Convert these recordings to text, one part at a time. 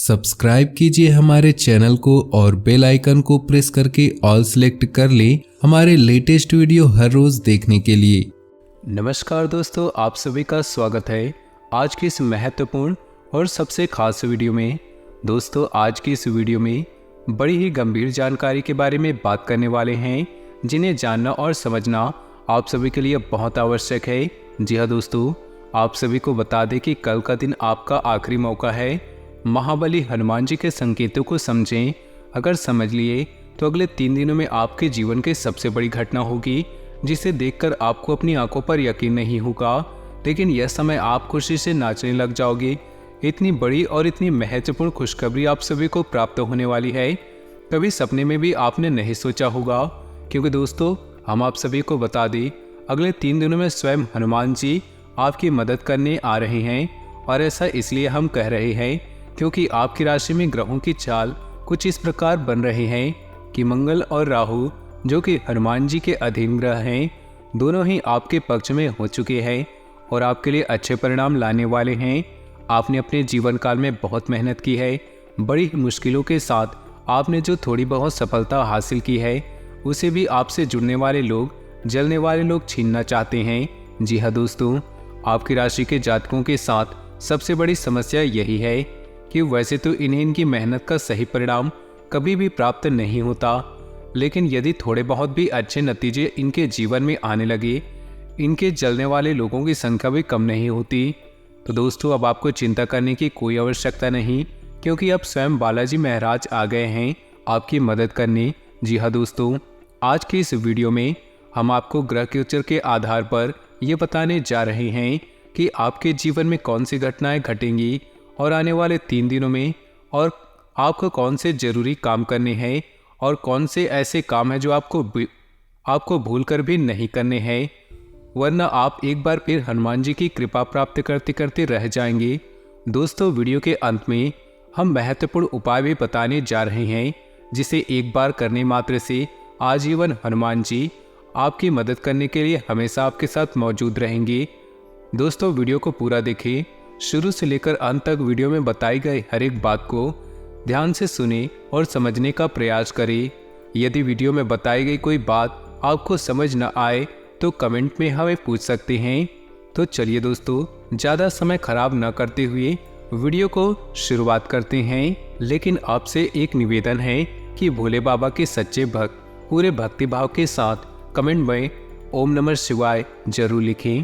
Subscribe कीजिए हमारे channel को और बेल आइकन को प्रेस करके ऑल सेलेक्ट कर लें हमारे लेटेस्ट वीडियो हर रोज देखने के लिए। नमस्कार दोस्तों, आप सभी का स्वागत है आज की इस महत्वपूर्ण और सबसे खास वीडियो में। दोस्तों, आज की इस वीडियो में बड़ी ही गंभीर जानकारी के बारे में बात करने वाले हैं, जिन्हें जानना और समझना आप सभी के लिए बहुत आवश्यक है। जी हाँ दोस्तों, आप सभी को बता दें कि कल का दिन आपका आखिरी मौका है। महाबली हनुमान जी के संकेतों को समझें। अगर समझ लिए तो अगले 3 दिनों में आपके जीवन की सबसे बड़ी घटना होगी, जिसे देखकर आपको अपनी आंखों पर यकीन नहीं होगा, लेकिन यह समय आप खुशी से नाचने लग जाओगे। इतनी बड़ी और इतनी महत्वपूर्ण खुशखबरी आप सभी को प्राप्त होने वाली है, कभी सपने में भी आपने नहीं सोचा होगा। क्योंकि दोस्तों, हम आप सभी को बता दें, अगले 3 दिनों में स्वयं हनुमान जी आपकी मदद करने आ रहे हैं। और ऐसा इसलिए हम कह रहे हैं क्योंकि आपकी राशि में ग्रहों की चाल कुछ इस प्रकार बन रहे हैं कि मंगल और राहु, जो कि हनुमान जी के अधीन ग्रह हैं, दोनों ही आपके पक्ष में हो चुके हैं और आपके लिए अच्छे परिणाम लाने वाले हैं। आपने अपने जीवन काल में बहुत मेहनत की है। बड़ी मुश्किलों के साथ आपने जो थोड़ी बहुत सफलता हासिल की है, उसे भी आपसे जुड़ने वाले लोग, जलने वाले लोग छीनना चाहते हैं। जी हाँ दोस्तों, आपकी राशि के जातकों के साथ सबसे बड़ी समस्या यही है कि वैसे तो इन्हें इनकी मेहनत का सही परिणाम कभी भी प्राप्त नहीं होता, लेकिन यदि थोड़े बहुत भी अच्छे नतीजे इनके जीवन में आने लगे, इनके जलने वाले लोगों की संख्या भी कम नहीं होती। तो दोस्तों, अब आपको चिंता करने की कोई आवश्यकता नहीं, क्योंकि अब स्वयं बालाजी महाराज आ गए हैं आपकी मदद करने। जी हाँ दोस्तों, आज की इस वीडियो में हम आपको ग्रह गोचर के आधार पर ये बताने जा रहे हैं कि आपके जीवन में कौन सी घटनाएं घटेंगी और आने वाले 3 दिनों में, और आपको कौन से जरूरी काम करने हैं और कौन से ऐसे काम हैं जो आपको भूलकर भी नहीं करने हैं, वरना आप एक बार फिर हनुमान जी की कृपा प्राप्त करते करते रह जाएंगे। दोस्तों, वीडियो के अंत में हम महत्वपूर्ण उपाय भी बताने जा रहे हैं, जिसे एक बार करने मात्र से आजीवन हनुमान जी आपकी मदद करने के लिए हमेशा आपके साथ मौजूद रहेंगे। दोस्तों, वीडियो को पूरा देखें, शुरू से लेकर अंत तक वीडियो में बताई गई हर एक बात को ध्यान से सुने और समझने का प्रयास करें। यदि वीडियो में बताई गई कोई बात आपको समझ न आए तो कमेंट में हमें पूछ सकते हैं। तो चलिए दोस्तों, ज़्यादा समय खराब न करते हुए वीडियो को शुरुआत करते हैं। लेकिन आपसे एक निवेदन है कि भोले बाबा के सच्चे भक्त पूरे भक्तिभाव के साथ कमेंट में ओम नमः शिवाय जरूर लिखें।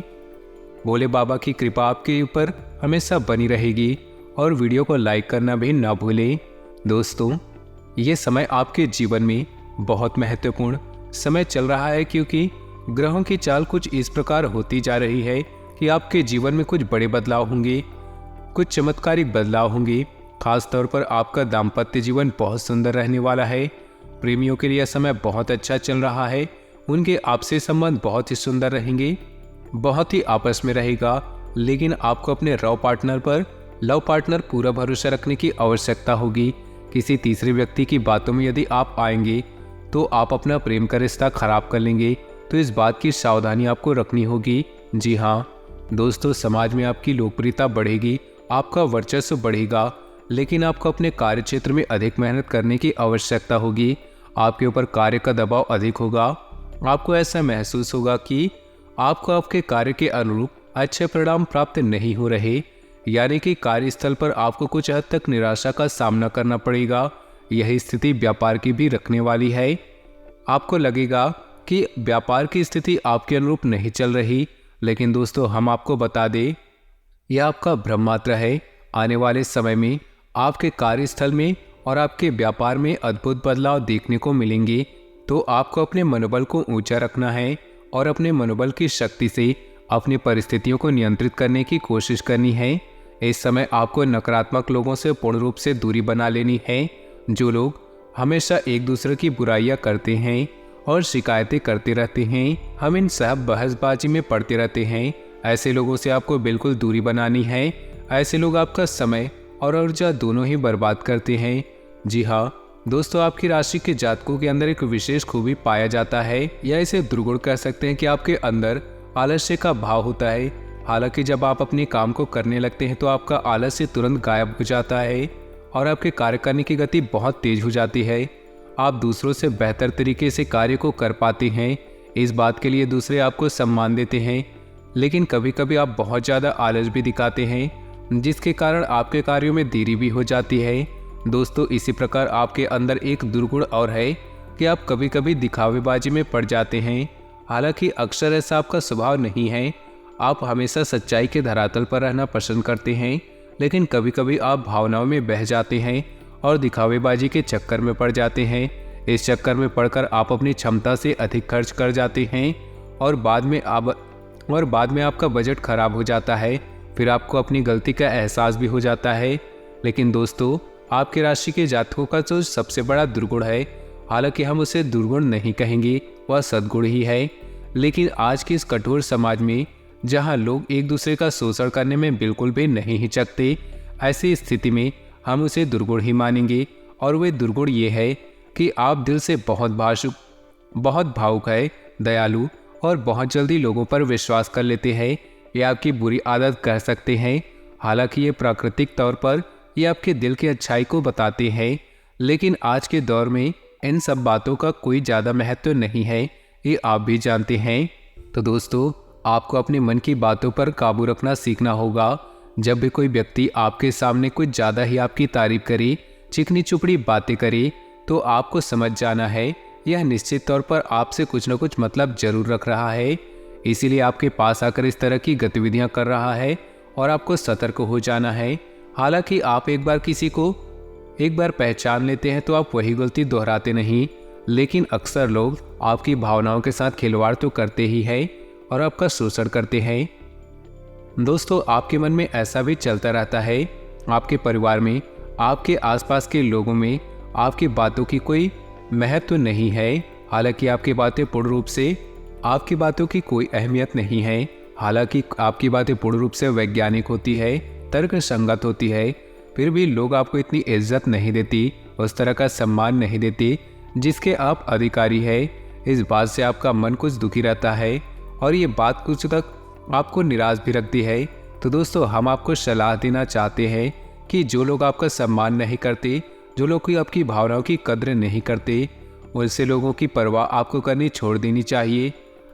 भोले बाबा की कृपा आपके ऊपर हमेशा बनी रहेगी और वीडियो को लाइक करना भी ना भूलें। दोस्तों, ये समय आपके जीवन में बहुत महत्वपूर्ण समय चल रहा है, क्योंकि ग्रहों की चाल कुछ इस प्रकार होती जा रही है कि आपके जीवन में कुछ बड़े बदलाव होंगे, कुछ चमत्कारिक बदलाव होंगे। खास तौर पर आपका दाम्पत्य जीवन बहुत सुंदर रहने वाला है। प्रेमियों के लिए यह समय बहुत अच्छा चल रहा है। उनके आपसे संबंध बहुत ही सुंदर रहेंगे, बहुत ही आपस में रहेगा। लेकिन आपको अपने लव पार्टनर पूरा भरोसा रखने की आवश्यकता होगी। किसी तीसरे व्यक्ति की बातों में यदि आप आएंगे तो आप अपना प्रेम का रिश्ता खराब कर लेंगे, तो इस बात की सावधानी आपको रखनी होगी। जी हाँ दोस्तों, समाज में आपकी लोकप्रियता बढ़ेगी, आपका वर्चस्व बढ़ेगा, लेकिन आपको अपने कार्य क्षेत्र में अधिक मेहनत करने की आवश्यकता होगी। आपके ऊपर कार्य का दबाव अधिक होगा। आपको ऐसा महसूस होगा कि आपको आपके कार्य के अनुरूप अच्छे परिणाम प्राप्त नहीं हो रहे, यानी कि कार्यस्थल पर आपको कुछ हद तक निराशा का सामना करना पड़ेगा। यही स्थिति व्यापार की भी रखने वाली है। आपको लगेगा कि व्यापार की स्थिति आपके अनुरूप नहीं चल रही, लेकिन दोस्तों, हम आपको बता दें, यह आपका भ्रम मात्र है। आने वाले समय में आपके कार्यस्थल में और आपके व्यापार में अद्भुत बदलाव देखने को मिलेंगे। तो आपको अपने मनोबल को ऊंचा रखना है और अपने मनोबल की शक्ति से अपनी परिस्थितियों को नियंत्रित करने की कोशिश करनी है। इस समय आपको नकारात्मक लोगों से पूर्ण रूप से दूरी बना लेनी है। जो लोग हमेशा एक दूसरे की बुराइयां करते हैं और शिकायतें करते रहते हैं, हम इन सब बहसबाजी में पड़ते रहते हैं, ऐसे लोगों से आपको बिल्कुल दूरी बनानी है। ऐसे लोग आपका समय और ऊर्जा दोनों ही बर्बाद करते हैं। जी हाँ दोस्तों, आपकी राशि के जातकों के अंदर एक विशेष खूबी पाया जाता है, या इसे दुर्गुण कह सकते हैं कि आपके अंदर आलस्य का भाव होता है। हालांकि जब आप अपने काम को करने लगते हैं तो आपका आलस्य तुरंत गायब हो जाता है। और आपके कार्य करने की गति बहुत तेज हो जाती है। आप दूसरों से बेहतर तरीके से कार्य को कर पाते हैं। इस बात के लिए दूसरे आपको सम्मान देते हैं। लेकिन कभी कभी आप बहुत ज़्यादा आलस भी दिखाते हैं, जिसके कारण आपके कार्यों में देरी भी हो जाती है। दोस्तों, इसी प्रकार आपके अंदर एक दुर्गुण और है कि आप कभी कभी दिखावेबाजी में पड़ जाते हैं। हालांकि अक्सर ऐसा आपका स्वभाव नहीं है। आप हमेशा सच्चाई के धरातल पर रहना पसंद करते हैं, लेकिन कभी कभी आप भावनाओं में बह जाते हैं और दिखावेबाजी के चक्कर में पड़ जाते हैं। इस चक्कर में पड़कर आप अपनी क्षमता से अधिक खर्च कर जाते हैं और बाद में आपका बजट खराब हो जाता है। फिर आपको अपनी गलती का एहसास भी हो जाता है। लेकिन दोस्तों, आपकी राशि के जातकों का जो सबसे बड़ा दुर्गुण है, हालांकि हम उसे दुर्गुण नहीं कहेंगे, वह सद्गुण ही है। लेकिन आज के इस कठोर समाज में, जहां लोग एक दूसरे का शोषण करने में बिल्कुल भी नहीं हिचकते, ऐसी स्थिति में हम उसे दुर्गुण ही मानेंगे। और वे दुर्गुण ये है कि आप दिल से बहुत भावुक है, दयालु और बहुत जल्दी लोगों पर विश्वास कर लेते हैं। ये आपकी बुरी आदत कह सकते हैं। हालांकि ये प्राकृतिक तौर पर ये आपके दिल की अच्छाई को बताते हैं। लेकिन आज के दौर में इन सब बातों का कोई ज़्यादा महत्व नहीं है, ये आप भी जानते हैं। तो दोस्तों, आपको अपने मन की बातों पर काबू रखना सीखना होगा। जब भी कोई व्यक्ति आपके सामने कुछ ज़्यादा ही आपकी तारीफ करे, चिकनी चुपड़ी बातें करे, तो आपको समझ जाना है यह निश्चित तौर पर आपसे कुछ न कुछ मतलब जरूर रख रहा है। इसीलिए आपके पास आकर इस तरह की गतिविधियां कर रहा है और आपको सतर्क हो जाना है। हालांकि आप एक बार किसी को एक बार पहचान लेते हैं तो आप वही गलती दोहराते नहीं, लेकिन अक्सर लोग आपकी भावनाओं के साथ खिलवाड़ तो करते ही हैं और आपका शोषण करते हैं। दोस्तों, आपके मन में ऐसा भी चलता रहता है, आपके परिवार में, आपके आसपास के लोगों में आपकी बातों की कोई महत्व नहीं है। हालांकि आपकी बातों की कोई अहमियत नहीं है। हालांकि आपकी बातें पूर्ण रूप से वैज्ञानिक होती है, तर्क संगत होती है, फिर भी लोग आपको इतनी इज्जत नहीं देती, उस तरह का सम्मान नहीं देते जिसके आप अधिकारी है। इस बात से आपका मन कुछ दुखी रहता है और ये बात कुछ तक आपको निराश भी रखती है। तो दोस्तों, हम आपको सलाह देना चाहते हैं कि जो लोग आपका सम्मान नहीं करते, जो लोग आपकी भावनाओं की कद्र नहीं करते, वैसे लोगों की परवाह आपको करनी छोड़ देनी चाहिए।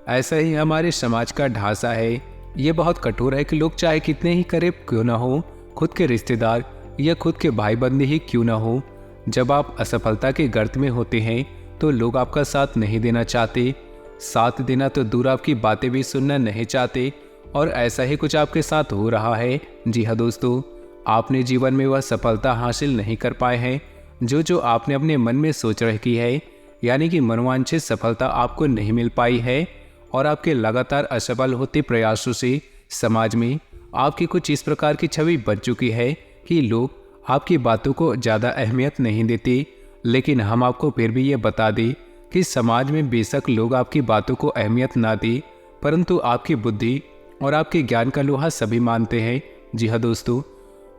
ऐसा ही हमारे समाज का ढांचा है। ये बहुत कठोर है कि लोग चाहे कितने ही करीब क्यों ना हो, खुद के रिश्तेदार या खुद के भाई बंधु ही क्यों ना हो, जब आप असफलता के गर्त में होते हैं तो लोग आपका साथ नहीं देना चाहते। साथ देना तो दूर, आपकी बातें भी सुनना नहीं चाहते। और ऐसा ही कुछ आपके साथ हो रहा है। जी हाँ दोस्तों, आपने जीवन में वह सफलता हासिल नहीं कर पाए हैं जो आपने अपने मन में सोच रखी है, यानी कि मनोवांछित सफलता आपको नहीं मिल पाई है। और आपके लगातार असफल होते प्रयासों से समाज में आपकी कुछ इस प्रकार की छवि बन चुकी है कि लोग आपकी बातों को ज़्यादा अहमियत नहीं देते। लेकिन हम आपको फिर भी ये बता दें कि समाज में बेशक लोग आपकी बातों को अहमियत ना दें, परंतु आपकी बुद्धि और आपके ज्ञान का लोहा सभी मानते हैं। जी हाँ दोस्तों,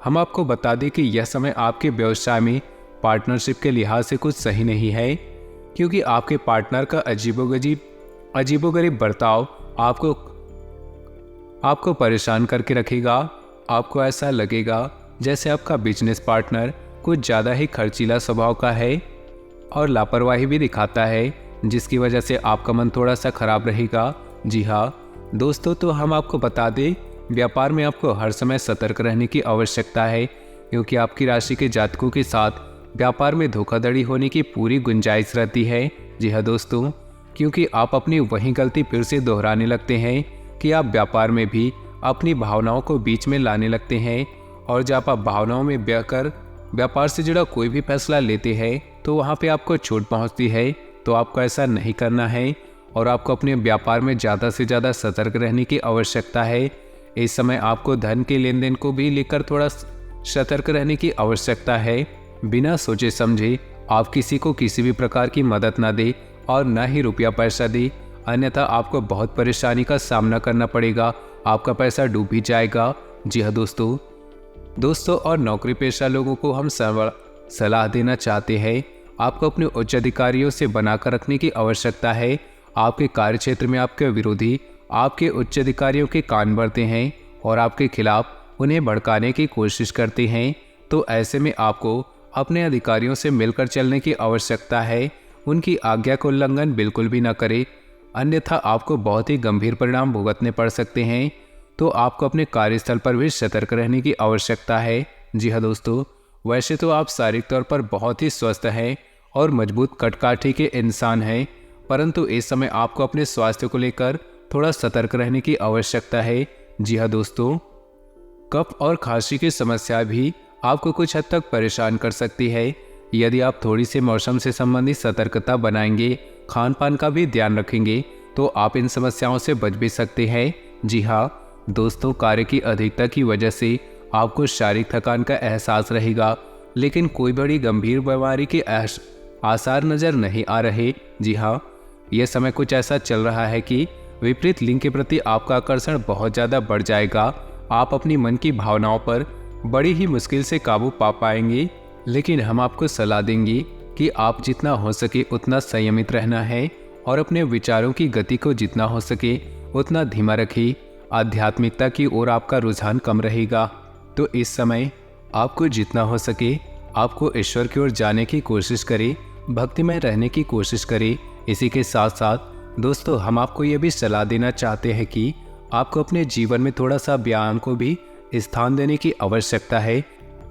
हम आपको बता दें कि यह समय आपके व्यवसाय में पार्टनरशिप के लिहाज से कुछ सही नहीं है, क्योंकि आपके पार्टनर का अजीबोगरीब बर्ताव आपको परेशान करके रखेगा। आपको ऐसा लगेगा जैसे आपका बिजनेस पार्टनर कुछ ज़्यादा ही खर्चीला स्वभाव का है और लापरवाही भी दिखाता है, जिसकी वजह से आपका मन थोड़ा सा खराब रहेगा। जी हाँ दोस्तों, तो हम आपको बता दें, व्यापार में आपको हर समय सतर्क रहने की आवश्यकता है, क्योंकि आपकी राशि के जातकों के साथ व्यापार में धोखाधड़ी होने की पूरी गुंजाइश रहती है। जी हाँ दोस्तों, क्योंकि आप अपनी वही गलती फिर से दोहराने लगते हैं कि आप व्यापार में भी अपनी भावनाओं को बीच में लाने लगते हैं। और जब आप भावनाओं में बहकर व्यापार से जुड़ा कोई भी फैसला लेते हैं तो वहाँ पे आपको चोट पहुँचती है। तो आपको ऐसा नहीं करना है और आपको अपने व्यापार में ज़्यादा से ज़्यादा सतर्क रहने की आवश्यकता है। इस समय आपको धन के लेन देन को भी लेकर थोड़ा सतर्क रहने की आवश्यकता है। बिना सोचे समझे आप किसी को किसी भी प्रकार की मदद ना दे और न ही रुपया पैसा दे, अन्यथा आपको बहुत परेशानी का सामना करना पड़ेगा, आपका पैसा डूब ही जाएगा। जी हाँ दोस्तों, और नौकरी पेशा लोगों को हम सलाह देना चाहते हैं, आपको अपने उच्च अधिकारियों से बनाकर रखने की आवश्यकता है। आपके कार्यक्षेत्र में आपके विरोधी आपके उच्च अधिकारियों के कान भरते हैं और आपके खिलाफ उन्हें भड़काने की कोशिश करते हैं। तो ऐसे में आपको अपने अधिकारियों से मिलकर चलने की आवश्यकता है। उनकी आज्ञा का उल्लंघन बिल्कुल भी ना करें, अन्यथा आपको बहुत ही गंभीर परिणाम भुगतने पड़ सकते हैं। तो आपको अपने कार्यस्थल पर भी सतर्क रहने की आवश्यकता है। जी हाँ दोस्तों, वैसे तो आप शारीरिक तौर पर बहुत ही स्वस्थ हैं और मजबूत कटकाठी के इंसान हैं, परंतु इस समय आपको अपने स्वास्थ्य को लेकर थोड़ा सतर्क रहने की आवश्यकता है। जी हाँ दोस्तों, कफ और खांसी की समस्या भी आपको कुछ हद तक परेशान कर सकती है। यदि आप थोड़ी सी मौसम से संबंधित सतर्कता बनाएंगे, खान पान का भी ध्यान रखेंगे, तो आप इन समस्याओं से बच भी सकते हैं। जी हाँ दोस्तों, कार्य की अधिकता की वजह से आपको शारीरिक थकान का एहसास रहेगा, लेकिन कोई बड़ी गंभीर बीमारी के आसार नज़र नहीं आ रहे। जी हाँ, यह समय कुछ ऐसा चल रहा है कि विपरीत लिंग के प्रति आपका आकर्षण बहुत ज़्यादा बढ़ जाएगा। आप अपनी मन की भावनाओं पर बड़ी ही मुश्किल से काबू पा पाएंगे, लेकिन हम आपको सलाह देंगे कि आप जितना हो सके उतना संयमित रहना है और अपने विचारों की गति को जितना हो सके उतना धीमा रखिए। आध्यात्मिकता की ओर आपका रुझान कम रहेगा, तो इस समय आपको जितना हो सके आपको ईश्वर की ओर जाने की कोशिश करें, भक्तिमय रहने की कोशिश करें। इसी के साथ साथ दोस्तों, हम आपको ये भी सलाह देना चाहते हैं कि आपको अपने जीवन में थोड़ा सा व्यायाम को भी स्थान देने की आवश्यकता है।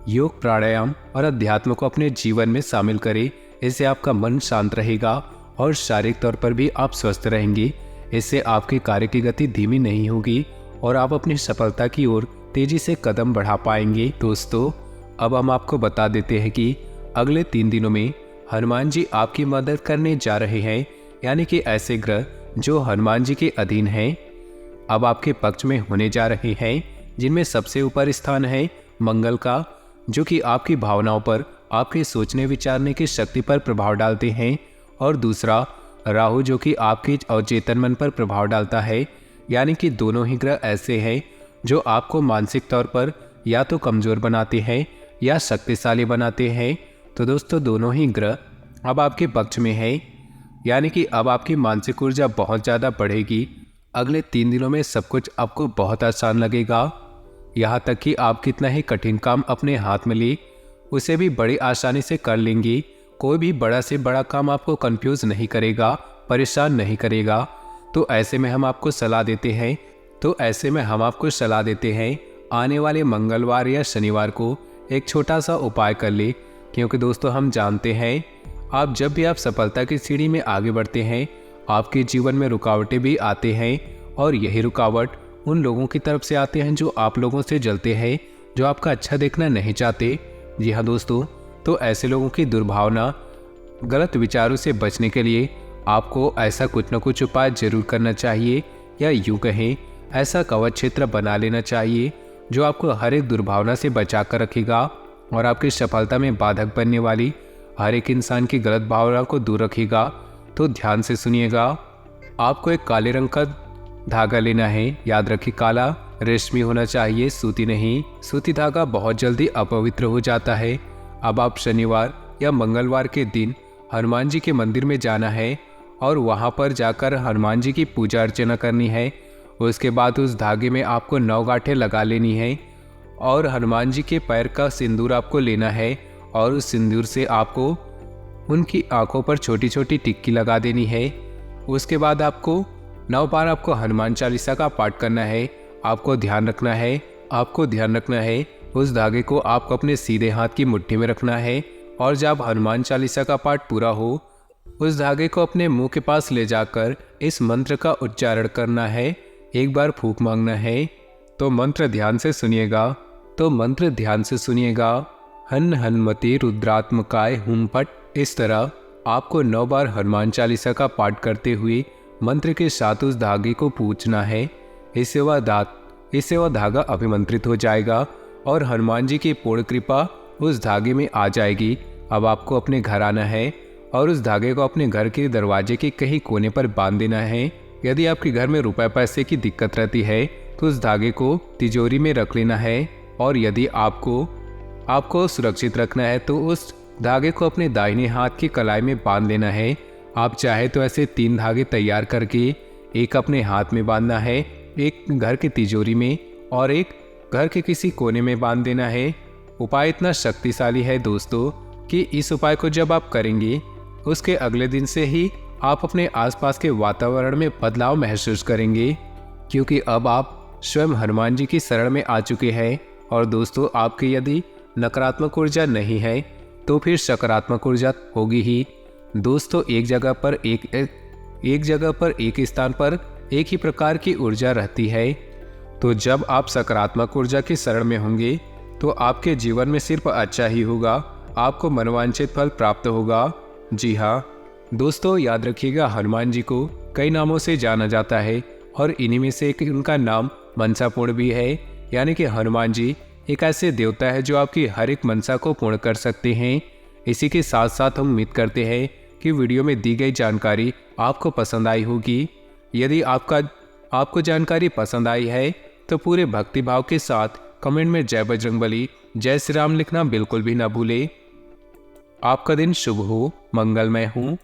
योग, प्राणायाम और अध्यात्म को अपने जीवन में शामिल करें। इससे आपका मन शांत रहेगा और शारीरिक तौर पर भी आप स्वस्थ रहेंगे। इससे आपके कार्य की गति धीमी नहीं होगी और आप अपनी सफलता की ओर तेजी से कदम बढ़ा पाएंगे। दोस्तों, अब हम आपको बता देते हैं कि अगले 3 दिनों में हनुमान जी आपकी मदद करने जा रहे हैं, यानी कि ऐसे ग्रह जो हनुमान जी के अधीन हैं अब आपके पक्ष में होने जा रहे हैं, जिनमें सबसे ऊपर स्थान है मंगल का, जो कि आपकी भावनाओं पर, आपके सोचने विचारने की शक्ति पर प्रभाव डालते हैं, और दूसरा राहु, जो कि आपके अवचेतन मन पर प्रभाव डालता है। यानी कि दोनों ही ग्रह ऐसे हैं जो आपको मानसिक तौर पर या तो कमज़ोर बनाते हैं या शक्तिशाली बनाते हैं। तो दोस्तों, दोनों ही ग्रह अब आपके पक्ष में है, यानी कि अब आपकी मानसिक ऊर्जा बहुत ज़्यादा बढ़ेगी। अगले 3 दिनों में सब कुछ आपको बहुत आसान लगेगा, यहाँ तक कि आप कितना ही कठिन काम अपने हाथ में ले उसे भी बड़ी आसानी से कर लेंगे। कोई भी बड़ा से बड़ा काम आपको कंफ्यूज नहीं करेगा, परेशान नहीं करेगा। तो ऐसे में हम आपको सलाह देते हैं आने वाले मंगलवार या शनिवार को एक छोटा सा उपाय कर ले, क्योंकि दोस्तों हम जानते हैं आप जब भी आप सफलता की सीढ़ी में आगे बढ़ते हैं आपके जीवन में रुकावटें भी आते हैं, और यही रुकावट उन लोगों की तरफ से आते हैं जो आप लोगों से जलते हैं, जो आपका अच्छा देखना नहीं चाहते। जी हाँ दोस्तों, तो ऐसे लोगों की दुर्भावना, गलत विचारों से बचने के लिए आपको ऐसा कुछ न कुछ उपाय जरूर करना चाहिए, या यूँ कहें ऐसा कवच क्षेत्र बना लेना चाहिए जो आपको हर एक दुर्भावना से बचा कर रखेगा और आपकी सफलता में बाधक बनने वाली हर एक इंसान की गलत भावना को दूर रखेगा। तो ध्यान से सुनिएगा। आपको एक काले रंग का धागा लेना है। याद रखिए, काला रेशमी होना चाहिए, सूती नहीं। सूती धागा बहुत जल्दी अपवित्र हो जाता है। अब आप शनिवार या मंगलवार के दिन हनुमान जी के मंदिर में जाना है और वहां पर जाकर हनुमान जी की पूजा अर्चना करनी है। उसके बाद उस धागे में आपको 9 गांठें लगा लेनी है और हनुमान जी के पैर का सिंदूर आपको लेना है, और उस सिंदूर से आपको उनकी आंखों पर छोटी छोटी टिक्की लगा देनी है। उसके बाद आपको 9 बार आपको हनुमान चालीसा का पाठ करना है। आपको ध्यान रखना है उस धागे को आपको अपने सीधे हाथ की मुट्ठी में रखना है, और जब हनुमान चालीसा का पाठ पूरा हो उस धागे को अपने मुंह के पास ले जाकर इस मंत्र का उच्चारण करना है। एक बार फूंक मांगना है। तो मंत्र ध्यान से सुनिएगा। हन हनुमते रुद्रात्मकाय हुम फट। इस तरह आपको 9 बार हनुमान चालीसा का पाठ करते हुए मंत्र के साथ उस धागे को पूछना है। इससे वह धागा अभिमंत्रित हो जाएगा और हनुमान जी की पूर्ण कृपा उस धागे में आ जाएगी। अब आपको अपने घर आना है और उस धागे को अपने घर के दरवाजे के कहीं कोने पर बांध देना है। यदि आपके घर में रुपए पैसे की दिक्कत रहती है तो उस धागे को तिजोरी में रख लेना है, और यदि आपको सुरक्षित रखना है तो उस धागे को अपने दाहिने हाथ की कलाई में बांध लेना है। आप चाहे तो ऐसे 3 धागे तैयार करके एक अपने हाथ में बांधना है, एक घर की तिजोरी में और एक घर के किसी कोने में बांध देना है। उपाय इतना शक्तिशाली है दोस्तों कि इस उपाय को जब आप करेंगे उसके अगले दिन से ही आप अपने आसपास के वातावरण में बदलाव महसूस करेंगे, क्योंकि अब आप स्वयं हनुमान जी की शरण में आ चुके हैं। और दोस्तों, आपकी यदि नकारात्मक ऊर्जा नहीं है तो फिर सकारात्मक ऊर्जा होगी ही। दोस्तों, एक जगह पर एक स्थान पर एक ही प्रकार की ऊर्जा रहती है। तो जब आप सकारात्मक ऊर्जा की शरण में होंगे तो आपके जीवन में सिर्फ अच्छा ही होगा, आपको मनोवांछित फल प्राप्त होगा। जी हाँ दोस्तों, याद रखिएगा, हनुमान जी को कई नामों से जाना जाता है और इन्हीं में से एक उनका नाम मनसापूर्ण भी है। यानी कि हनुमान जी एक ऐसे देवता है जो आपकी हर एक मनसा को पूर्ण कर सकते हैं। इसी के साथ साथ हम उम्मीद करते हैं कि वीडियो में दी गई जानकारी आपको पसंद आई होगी। यदि आपको जानकारी पसंद आई है तो पूरे भक्तिभाव के साथ कमेंट में जय बजरंगबली, जय श्री राम लिखना बिल्कुल भी ना भूले। आपका दिन शुभ हो, मंगलमय हो।